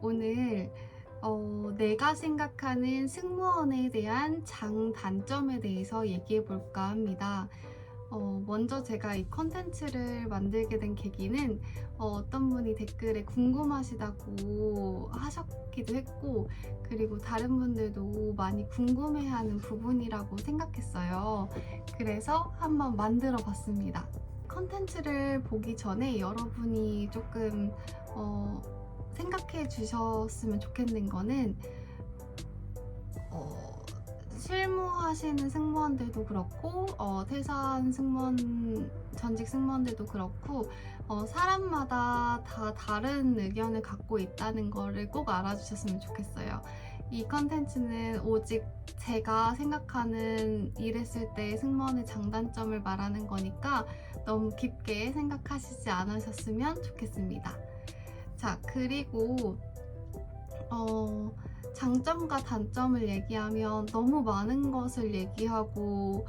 오늘 내가 생각하는 승무원에 대한 장단점에 대해서 얘기해 볼까 합니다. 먼저 제가 이 컨텐츠를 만들게 된 계기는 어떤 분이 댓글에 궁금하시다고 하셨기도 했고, 그리고 다른 분들도 많이 궁금해하는 부분이라고 생각했어요. 그래서 한번 만들어 봤습니다. 컨텐츠를 보기 전에 여러분이 조금 생각해 주셨으면 좋겠는 거는 실무하시는 승무원들도 그렇고 퇴사한 승무원, 전직 승무원들도 그렇고 사람마다 다 다른 의견을 갖고 있다는 거를 꼭 알아주셨으면 좋겠어요. 이 컨텐츠는 오직 제가 생각하는 일했을 때 승무원의 장단점을 말하는 거니까 너무 깊게 생각하시지 않으셨으면 좋겠습니다. 자, 그리고 장점과 단점을 얘기하면 너무 많은 것을 얘기하고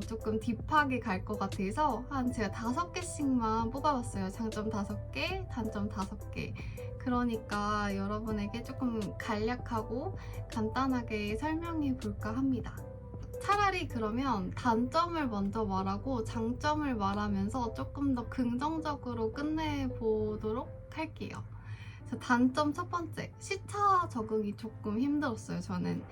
조금 딥하게 갈 것 같아서 제가 5개씩만 뽑아봤어요. 장점 5개, 단점 5개. 그러니까 여러분에게 조금 간략하고 간단하게 설명해 볼까 합니다. 차라리 그러면 단점을 먼저 말하고 장점을 말하면서 조금 더 긍정적으로 끝내보도록 할게요. 단점 첫 번째, 시차 적응이 조금 힘들었어요. 저는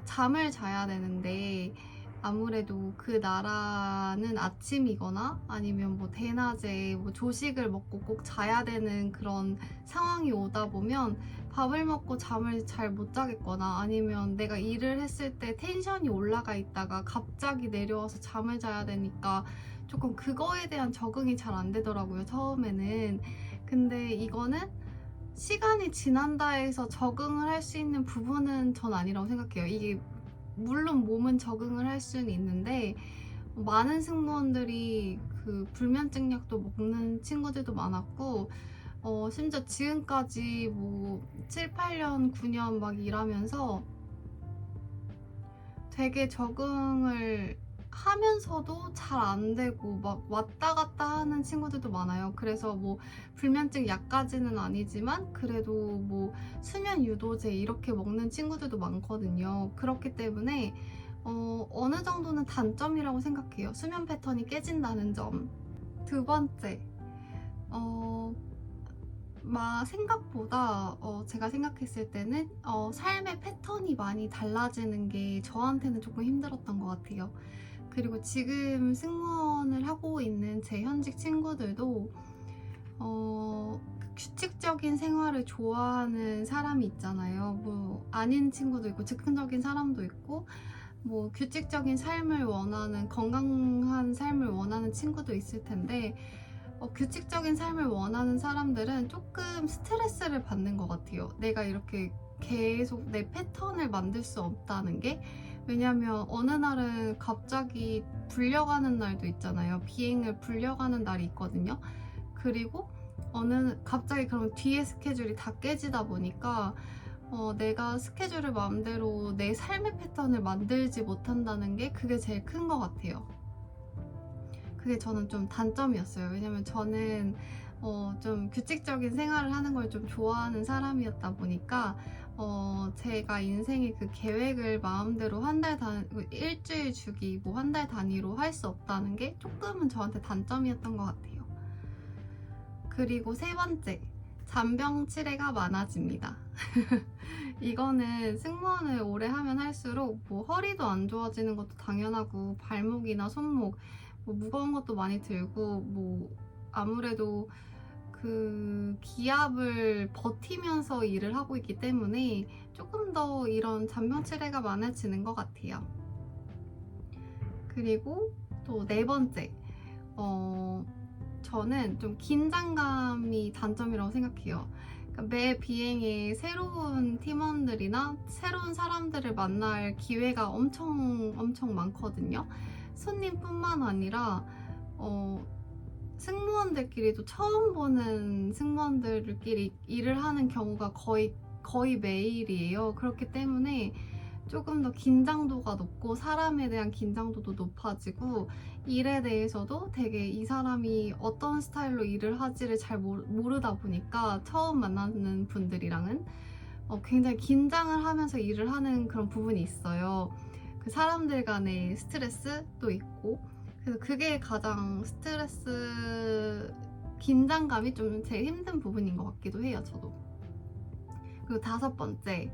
잠을 자야 되는데 아무래도 그 나라는 아침이거나 아니면 뭐 대낮에 뭐 조식을 먹고 꼭 자야 되는 그런 상황이 오다 보면 밥을 먹고 잠을 잘 못 자겠거나 아니면 내가 일을 했을 때 텐션이 올라가 있다가 갑자기 내려와서 잠을 자야 되니까 조금 그거에 대한 적응이 잘 안 되더라고요, 처음에는. 근데 이거는 시간이 지난다 해서 적응을 할 수 있는 부분은 전 아니라고 생각해요. 이게 물론 몸은 적응을 할 수는 있는데 많은 승무원들이 그 불면증 약도 먹는 친구들도 많았고 심지어 지금까지 뭐 7, 8년, 9년 막 일하면서 되게 적응을 하면서도 잘 안 되고 막 왔다 갔다 하는 친구들도 많아요. 그래서 뭐 불면증 약까지는 아니지만 그래도 뭐 수면 유도제 이렇게 먹는 친구들도 많거든요. 그렇기 때문에 어느 정도는 단점이라고 생각해요. 수면 패턴이 깨진다는 점. 두 번째, 생각보다 제가 생각했을 때는 삶의 패턴이 많이 달라지는 게 저한테는 조금 힘들었던 것 같아요. 그리고 지금 승무원을 하고 있는 제 현직 친구들도 규칙적인 생활을 좋아하는 사람이 있잖아요. 뭐 아닌 친구도 있고 즉흥적인 사람도 있고 뭐 규칙적인 삶을 원하는, 건강한 삶을 원하는 친구도 있을 텐데 규칙적인 삶을 원하는 사람들은 조금 스트레스를 받는 것 같아요. 내가 이렇게 계속 내 패턴을 만들 수 없다는 게. 왜냐면 어느 날은 갑자기 불려가는 날도 있잖아요. 비행을 불려가는 날이 있거든요. 그리고 갑자기 그럼 뒤에 스케줄이 다 깨지다 보니까 내가 스케줄을 마음대로 내 삶의 패턴을 만들지 못한다는 게 그게 제일 큰 것 같아요. 그게 저는 좀 단점이었어요. 왜냐면 저는 좀 규칙적인 생활을 하는 걸 좀 좋아하는 사람이었다 보니까 제가 인생의 그 계획을 마음대로 일주일 주기, 뭐 한 달 단위로 할 수 없다는 게 조금은 저한테 단점이었던 것 같아요. 그리고 세 번째, 잔병 치레가 많아집니다. 이거는 승무원을 오래 하면 할수록 뭐 허리도 안 좋아지는 것도 당연하고 발목이나 손목 뭐 무거운 것도 많이 들고 뭐 아무래도 그 기압을 버티면서 일을 하고 있기 때문에 조금 더 이런 잔병 치레가 많아지는 것 같아요. 그리고 또 네 번째, 저는 좀 긴장감이 단점이라고 생각해요. 그러니까 매 비행에 새로운 팀원들이나 새로운 사람들을 만날 기회가 엄청 많거든요. 손님뿐만 아니라 승무원들끼리도 처음 보는 승무원들끼리 일을 하는 경우가 거의 매일이에요. 그렇기 때문에 조금 더 긴장도가 높고 사람에 대한 긴장도도 높아지고 일에 대해서도 되게 이 사람이 어떤 스타일로 일을 하지를 잘 모르다 보니까 처음 만나는 분들이랑은 굉장히 긴장을 하면서 일을 하는 그런 부분이 있어요. 그 사람들 간의 스트레스도 있고 그래서 그게 가장 스트레스 긴장감이 좀 제일 힘든 부분인 것 같기도 해요, 저도. 그리고 5번째,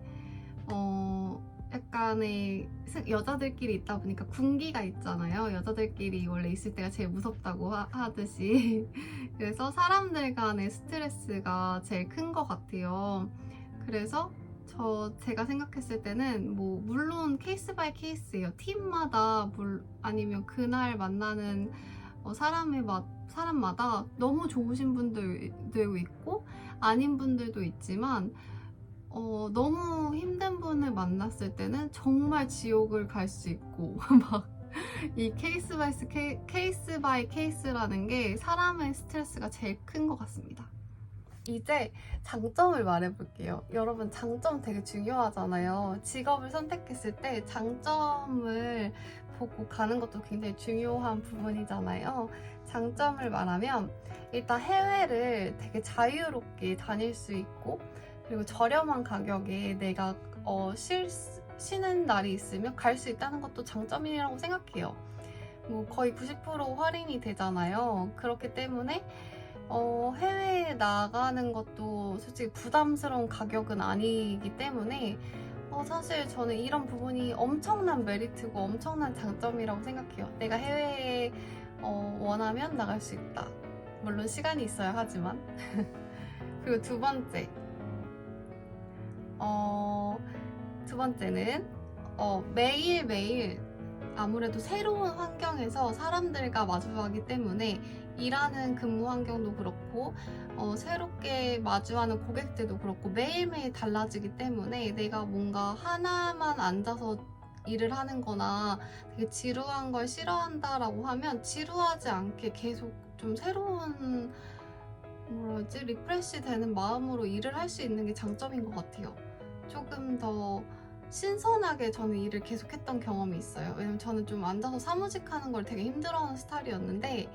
약간의 여자들끼리 있다 보니까 군기가 있잖아요. 여자들끼리 원래 있을 때가 제일 무섭다고 하듯이 그래서 사람들 간의 스트레스가 제일 큰 것 같아요. 그래서 제가 생각했을 때는 뭐 물론 케이스 바이 케이스예요. 팀마다 아니면 그날 만나는 사람마다 너무 좋으신 분들도 있고 아닌 분들도 있지만 너무 힘든 분을 만났을 때는 정말 지옥을 갈 수 있고 막 이 케이스 바이 케이스라는 게 사람의 스트레스가 제일 큰 것 같습니다. 이제 장점을 말해볼게요. 여러분, 장점 되게 중요하잖아요. 직업을 선택했을 때 장점을 보고 가는 것도 굉장히 중요한 부분이잖아요. 장점을 말하면 일단 해외를 되게 자유롭게 다닐 수 있고 그리고 저렴한 가격에 내가 쉬는 날이 있으면 갈 수 있다는 것도 장점이라고 생각해요. 뭐 거의 90% 할인이 되잖아요. 그렇기 때문에 해외에 나가는 것도 솔직히 부담스러운 가격은 아니기 때문에 사실 저는 이런 부분이 엄청난 메리트고 엄청난 장점이라고 생각해요. 내가 해외에 원하면 나갈 수 있다. 물론 시간이 있어야 하지만. 그리고 두 번째는 매일매일 아무래도 새로운 환경에서 사람들과 마주하기 때문에 일하는 근무 환경도 그렇고 새롭게 마주하는 고객들도 그렇고 매일매일 달라지기 때문에 내가 뭔가 하나만 앉아서 일을 하는 거나 되게 지루한 걸 싫어한다라고 하면 지루하지 않게 계속 좀 새로운 리프레시 되는 마음으로 일을 할 수 있는 게 장점인 것 같아요. 조금 더 신선하게 저는 일을 계속했던 경험이 있어요. 왜냐면 저는 좀 앉아서 사무직 하는 걸 되게 힘들어하는 스타일이었는데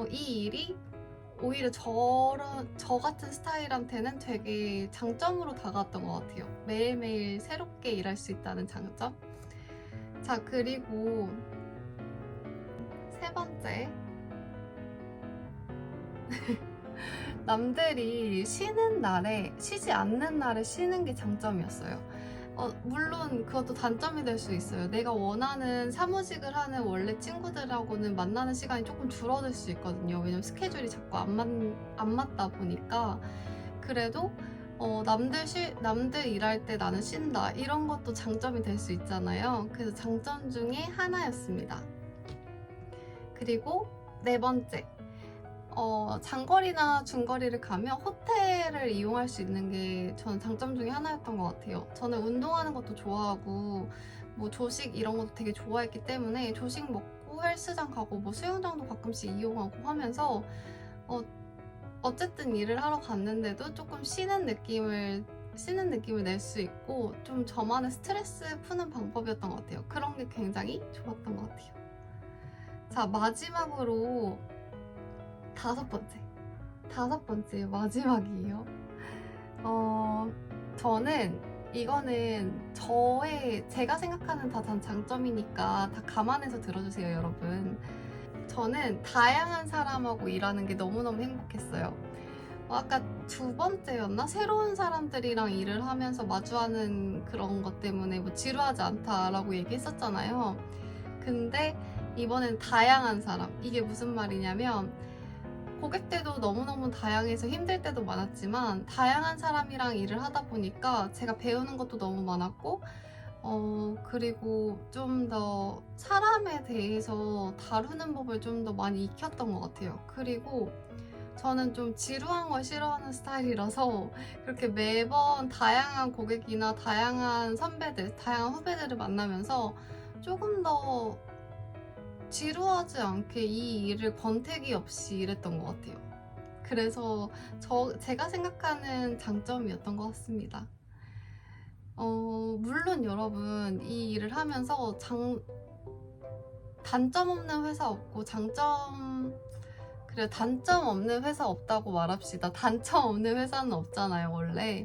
이 일이 오히려 저 같은 스타일한테는 되게 장점으로 다가왔던 것 같아요. 매일매일 새롭게 일할 수 있다는 장점. 자, 그리고 세 번째. 남들이 쉬지 않는 날에 쉬는 게 장점이었어요. 물론 그것도 단점이 될 수 있어요. 내가 원하는 사무직을 하는 원래 친구들하고는 만나는 시간이 조금 줄어들 수 있거든요. 왜냐면 스케줄이 자꾸 안 맞다 보니까. 그래도 남들 일할 때 나는 쉰다. 이런 것도 장점이 될 수 있잖아요. 그래서 장점 중에 하나였습니다. 그리고 4번째. 장거리나 중거리를 가면 호텔을 이용할 수 있는 게 저는 장점 중에 하나였던 것 같아요. 저는 운동하는 것도 좋아하고 뭐 조식 이런 것도 되게 좋아했기 때문에 조식 먹고 헬스장 가고 뭐 수영장도 가끔씩 이용하고 하면서 어쨌든 일을 하러 갔는데도 조금 쉬는 느낌을 낼 수 있고 좀 저만의 스트레스 푸는 방법이었던 것 같아요. 그런 게 굉장히 좋았던 것 같아요. 자, 마지막으로 5번째 마지막이에요. 저는 이거는 제가 생각하는 다 장점이니까 다 감안해서 들어주세요, 여러분. 저는 다양한 사람하고 일하는 게 너무너무 행복했어요. 아까 2번째였나? 새로운 사람들이랑 일을 하면서 마주하는 그런 것 때문에 뭐 지루하지 않다라고 얘기했었잖아요. 근데 이번엔 다양한 사람. 이게 무슨 말이냐면 고객들도 너무너무 다양해서 힘들 때도 많았지만 다양한 사람이랑 일을 하다 보니까 제가 배우는 것도 너무 많았고 그리고 좀 더 사람에 대해서 다루는 법을 좀 더 많이 익혔던 것 같아요. 그리고 저는 좀 지루한 걸 싫어하는 스타일이라서 그렇게 매번 다양한 고객이나 다양한 선배들, 다양한 후배들을 만나면서 조금 더 지루하지 않게 이 일을 권태기 없이 일했던 것 같아요. 그래서 제가 생각하는 장점이었던 것 같습니다. 물론 여러분 이 일을 하면서 단점 없는 회사 없고 그래, 단점 없는 회사 없다고 말합시다. 단점 없는 회사는 없잖아요, 원래.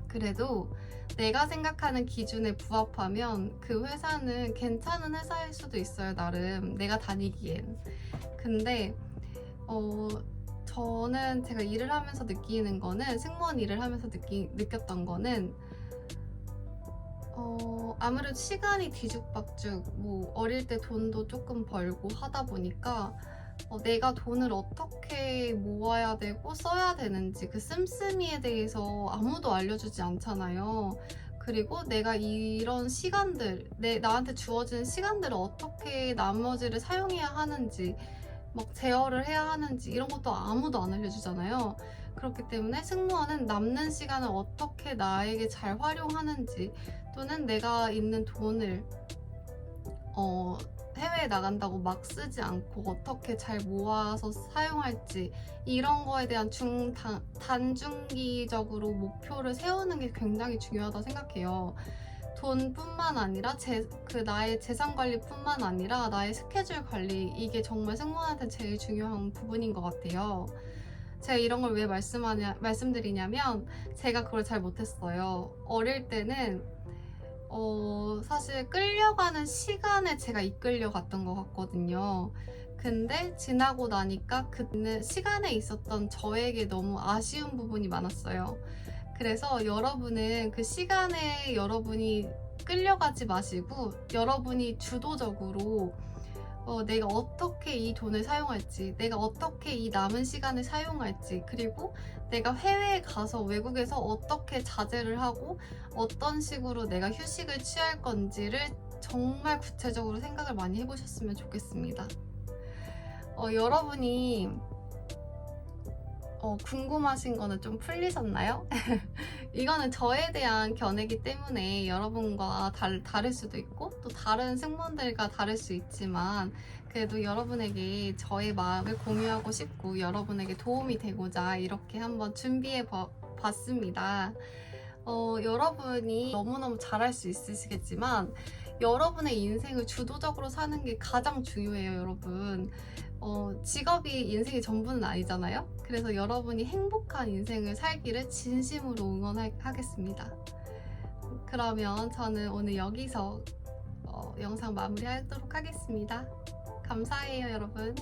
그래도 내가 생각하는 기준에 부합하면 그 회사는 괜찮은 회사일 수도 있어요, 나름. 내가 다니기엔. 근데 저는 제가 일을 하면서 느끼는 거는, 승무원 일을 하면서 느꼈던 거는 아무래도 시간이 뒤죽박죽, 뭐 어릴 때 돈도 조금 벌고 하다 보니까 내가 돈을 어떻게 모아야 되고 써야 되는지 그 씀씀이에 대해서 아무도 알려주지 않잖아요. 그리고 내가 이런 시간들, 나한테 주어진 시간들을 어떻게 나머지를 사용해야 하는지, 막 제어를 해야 하는지 이런 것도 아무도 안 알려주잖아요. 그렇기 때문에 승무원은 남는 시간을 어떻게 나에게 잘 활용하는지, 또는 내가 있는 돈을 해외에 나간다고 막 쓰지 않고 어떻게 잘 모아서 사용할지, 이런 거에 대한 단중기적으로 목표를 세우는 게 굉장히 중요하다고 생각해요. 돈뿐만 아니라 나의 재산 관리뿐만 아니라 나의 스케줄 관리, 이게 정말 승무원한테 제일 중요한 부분인 것 같아요. 제가 이런 걸 왜 말씀드리냐면, 제가 그걸 잘 못했어요. 어릴 때는 사실 끌려가는 시간에 제가 이끌려갔던 것 같거든요. 근데 지나고 나니까 그 시간에 있었던 저에게 너무 아쉬운 부분이 많았어요. 그래서 여러분은 그 시간에 여러분이 끌려가지 마시고, 여러분이 주도적으로 내가 어떻게 이 돈을 사용할지, 내가 어떻게 이 남은 시간을 사용할지, 그리고 내가 해외에 가서 외국에서 어떻게 자제를 하고 어떤 식으로 내가 휴식을 취할 건지를 정말 구체적으로 생각을 많이 해보셨으면 좋겠습니다. 여러분이 궁금하신 거는 좀 풀리셨나요? 이거는 저에 대한 견해이기 때문에 여러분과 다를 수도 있고, 또 다른 승무원들과 다를 수 있지만, 그래도 여러분에게 저의 마음을 공유하고 싶고 여러분에게 도움이 되고자 이렇게 한번 준비해 봤습니다. 여러분이 너무너무 잘할 수 있으시겠지만, 여러분의 인생을 주도적으로 사는 게 가장 중요해요, 여러분. 직업이 인생의 전부는 아니잖아요. 그래서 여러분이 행복한 인생을 살기를 진심으로 응원하겠습니다. 그러면 저는 오늘 여기서 영상 마무리하도록 하겠습니다. 감사해요, 여러분.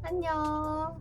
안녕.